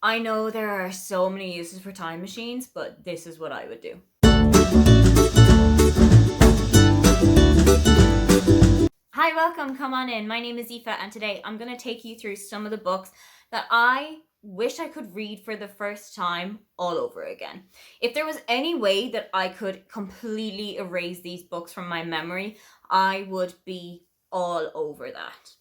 I know there are so many uses for time machines, but this is what I would do. Hi, welcome, come on in. My name is Aoife, and today I'm going to take you through some of the books that I wish I could read for the first time all over again. If there was any way that I could completely erase these books from my memory, I would be all over that.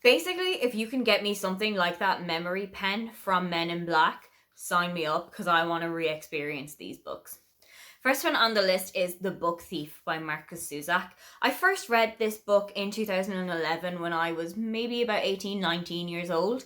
Basically, if you can get me something like that memory pen from Men in Black, sign me up because I want to re-experience these books. First one on the list is The Book Thief by Markus Zusak. I first read this book in 2011 when I was maybe about 18, 19 years old.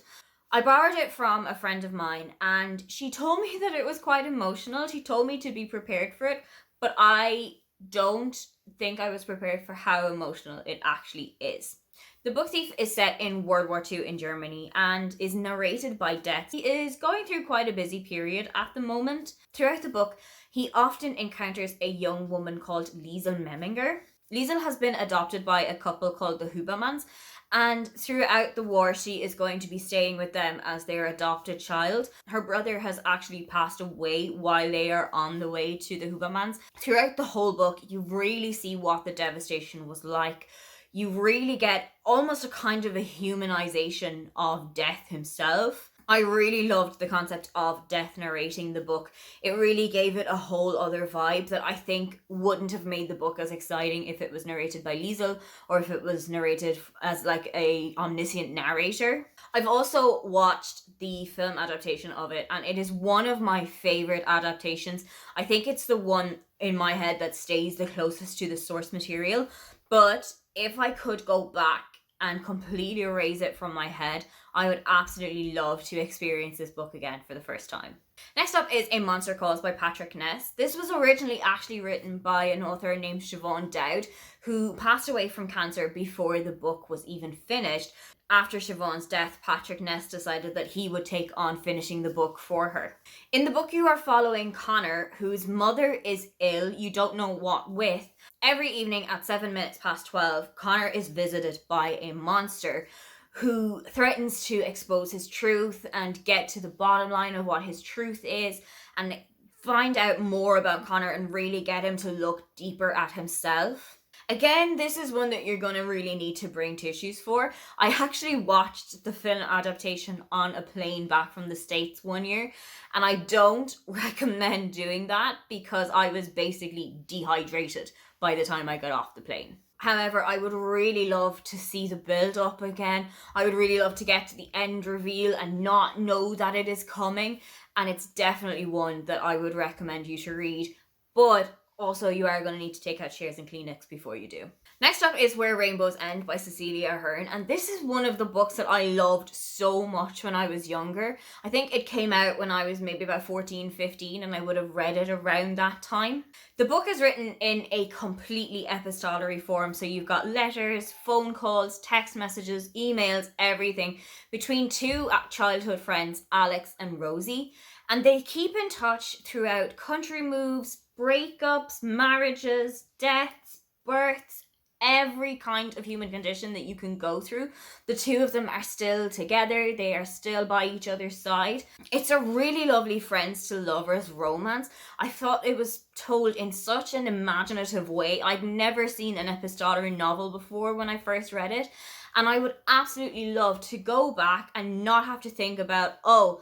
I borrowed it from a friend of mine and she told me that it was quite emotional. She told me to be prepared for it, but I don't think I was prepared for how emotional it actually is. The Book Thief is set in World War II in Germany and is narrated by Death. He is going through quite a busy period at the moment. Throughout the book, he often encounters a young woman called Liesel Memminger. Liesel has been adopted by a couple called the Hubermans, and throughout the war, she is going to be staying with them as their adopted child. Her brother has actually passed away while they are on the way to the Hubermans. Throughout the whole book, you really see what the devastation was like. You really get almost a kind of a humanization of Death himself. I really loved the concept of Death narrating the book. It really gave it a whole other vibe that I think wouldn't have made the book as exciting if it was narrated by Liesel or if it was narrated as like a omniscient narrator. I've also watched the film adaptation of it and it is one of my favorite adaptations. I think it's the one in my head that stays the closest to the source material, but if I could go back and completely erase it from my head, I would absolutely love to experience this book again for the first time. Next up is A Monster Calls by Patrick Ness. This was originally actually written by an author named Siobhan Dowd, who passed away from cancer before the book was even finished. After Siobhan's death, Patrick Ness decided that he would take on finishing the book for her. In the book, you are following Connor, whose mother is ill, you don't know what with. Every evening at 7 minutes past 12, Connor is visited by a monster who threatens to expose his truth and get to the bottom line of what his truth is and find out more about Connor and really get him to look deeper at himself. Again, this is one that you're going to really need to bring tissues for. I actually watched the film adaptation on a plane back from the States one year, and I don't recommend doing that because I was basically dehydrated by the time I got off the plane. However, I would really love to see the build up again. I would really love to get to the end reveal and not know that it is coming. And it's definitely one that I would recommend you to read. But also, you are going to need to take out chairs and Kleenex before you do. Next up is Where Rainbows End by Cecilia Ahern. And this is one of the books that I loved so much when I was younger. I think it came out when I was maybe about 14, 15, and I would have read it around that time. The book is written in a completely epistolary form. So you've got letters, phone calls, text messages, emails, everything between two childhood friends, Alex and Rosie. And they keep in touch throughout country moves, breakups, marriages, deaths, births, every kind of human condition that you can go through. The two of them are still together. They are still by each other's side. It's a really lovely friends to lovers romance. I thought it was told in such an imaginative way. I'd never seen an epistolary novel before when I first read it. And I would absolutely love to go back and not have to think about, oh,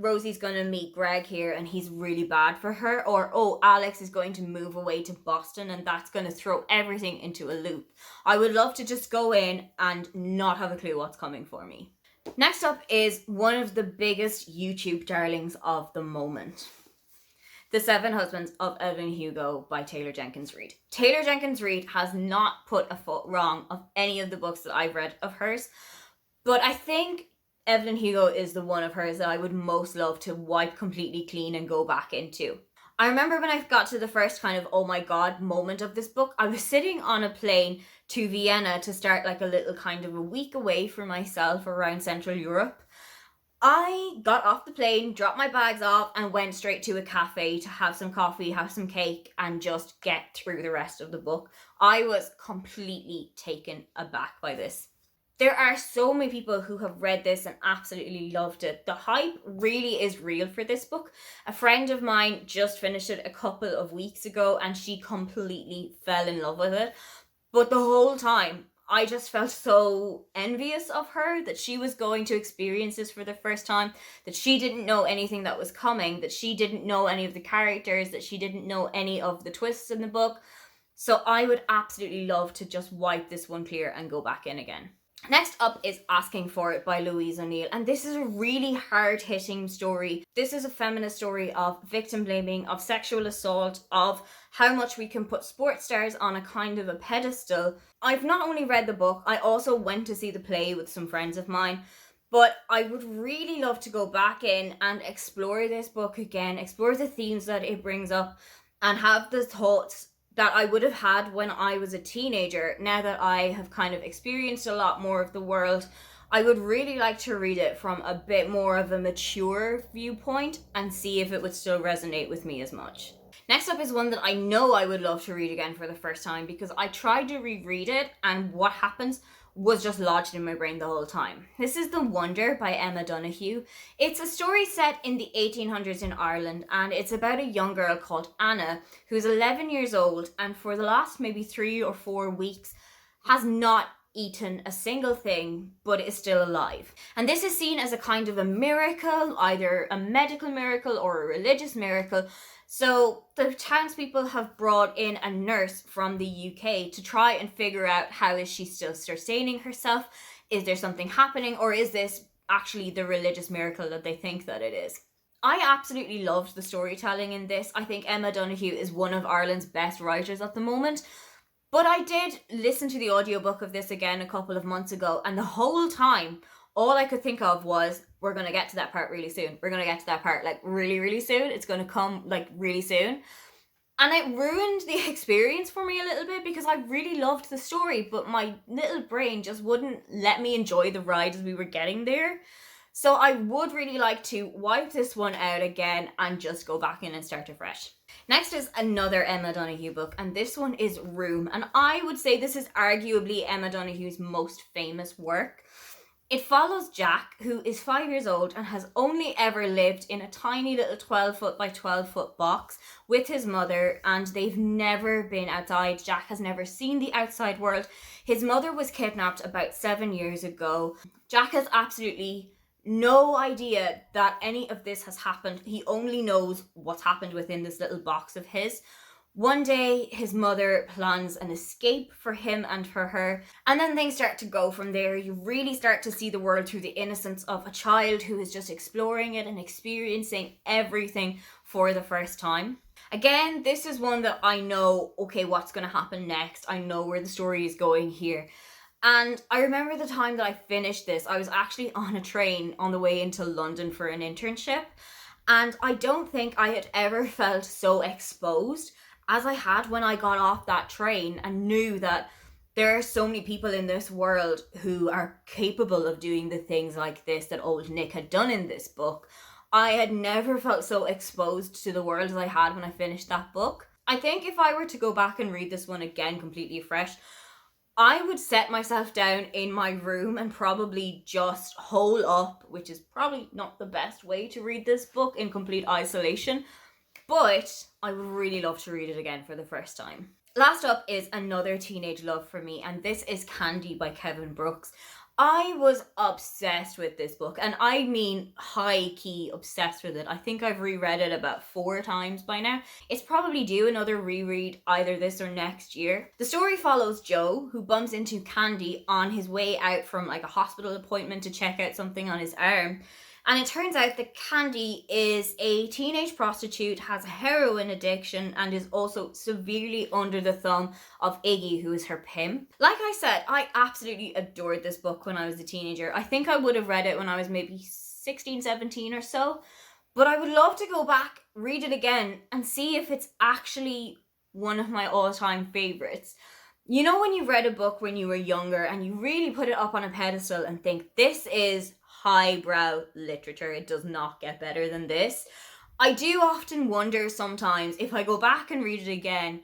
Rosie's going to meet Greg here and he's really bad for her, or oh, Alex is going to move away to Boston and that's going to throw everything into a loop. I would love to just go in and not have a clue what's coming for me. Next up is one of the biggest YouTube darlings of the moment. The Seven Husbands of Evelyn Hugo by Taylor Jenkins Reid. Taylor Jenkins Reid has not put a foot wrong of any of the books that I've read of hers, but I think Evelyn Hugo is the one of hers that I would most love to wipe completely clean and go back into. I remember when I got to the first kind of oh my god moment of this book, I was sitting on a plane to Vienna to start like a little kind of a week away for myself around Central Europe. I got off the plane, dropped my bags off and went straight to a cafe to have some coffee, have some cake and just get through the rest of the book. I was completely taken aback by this. There are so many people who have read this and absolutely loved it. The hype really is real for this book. A friend of mine just finished it a couple of weeks ago and she completely fell in love with it. But the whole time, I just felt so envious of her that she was going to experience this for the first time, that she didn't know anything that was coming, that she didn't know any of the characters, that she didn't know any of the twists in the book. So I would absolutely love to just wipe this one clear and go back in again. Next up is Asking for It by Louise O'Neill, and this is a really hard-hitting story. This is a feminist story of victim blaming, of sexual assault, of how much we can put sports stars on a kind of a pedestal. I've not only read the book, I also went to see the play with some friends of mine, but I would really love to go back in and explore this book again, explore the themes that it brings up, and have the thoughts that I would have had when I was a teenager. Now that I have kind of experienced a lot more of the world, I would really like to read it from a bit more of a mature viewpoint and see if it would still resonate with me as much. Next up is one that I know I would love to read again for the first time, because I tried to reread it and what happens was just lodged in my brain the whole time. This is The Wonder by Emma Donoghue. It's a story set in the 1800s in Ireland, and it's about a young girl called Anna who's 11 years old and for the last maybe 3 or 4 weeks has not eaten a single thing but is still alive. And this is seen as a kind of a miracle, either a medical miracle or a religious miracle. So the townspeople have brought in a nurse from the UK to try and figure out how is she still sustaining herself? Is there something happening, or is this actually the religious miracle that they think that it is? I absolutely loved the storytelling in this. I think Emma Donoghue is one of Ireland's best writers at the moment. But I did listen to the audiobook of this again a couple of months ago, and the whole time, all I could think of was, we're going to get to that part really soon. We're going to get to that part like really, really soon. It's going to come like really soon. And it ruined the experience for me a little bit because I really loved the story, but my little brain just wouldn't let me enjoy the ride as we were getting there. So I would really like to wipe this one out again and just go back in and start afresh. Next is another Emma Donoghue book, and this one is Room. And I would say this is arguably Emma Donoghue's most famous work. It follows Jack, who is 5 years old and has only ever lived in a tiny little 12-foot by 12-foot box with his mother, and they've never been outside. Jack has never seen the outside world. His mother was kidnapped about 7 years ago. Jack has absolutely no idea that any of this has happened. He only knows what's happened within this little box of his. One day, his mother plans an escape for him and for her, and then things start to go from there. You really start to see the world through the innocence of a child who is just exploring it and experiencing everything for the first time. Again, this is one that I know, okay, what's going to happen next? I know where the story is going here. And I remember the time that I finished this, I was actually on a train on the way into London for an internship, and I don't think I had ever felt so exposed as I had when I got off that train and knew that there are so many people in this world who are capable of doing the things like this that old Nick had done in this book. I had never felt so exposed to the world as I had when I finished that book. I think if I were to go back and read this one again completely fresh, I would set myself down in my room and probably just hole up, which is probably not the best way to read this book in complete isolation, but I would really love to read it again for the first time. Last up is another teenage love for me, and this is Candy by Kevin Brooks. I was obsessed with this book, and I mean high-key obsessed with it. I think I've reread it about 4 times by now. It's probably due another reread either this or next year. The story follows Joe, who bumps into Candy on his way out from like a hospital appointment to check out something on his arm. And it turns out that Candy is a teenage prostitute, has a heroin addiction, and is also severely under the thumb of Iggy, who is her pimp. Like I said, I absolutely adored this book when I was a teenager. I think I would have read it when I was maybe 16, 17 or so. But I would love to go back, read it again, and see if it's actually one of my all-time favourites. You know when you read a book when you were younger and you really put it up on a pedestal and think, this is highbrow literature, it does not get better than this. I do often wonder sometimes if I go back and read it again,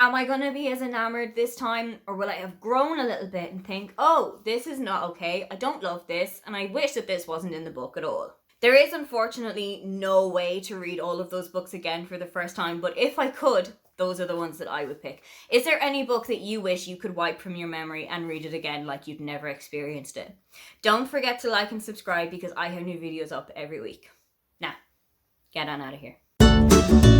Am I going to be as enamored this time, or will I have grown a little bit and think, oh, this is not okay, I don't love this, and I wish that this wasn't in the book at all? There is unfortunately no way to read all of those books again for the first time, but if I could, those are the ones that I would pick. Is there any book that you wish you could wipe from your memory and read it again like you'd never experienced it? Don't forget to like and subscribe because I have new videos up every week. Now, get on out of here.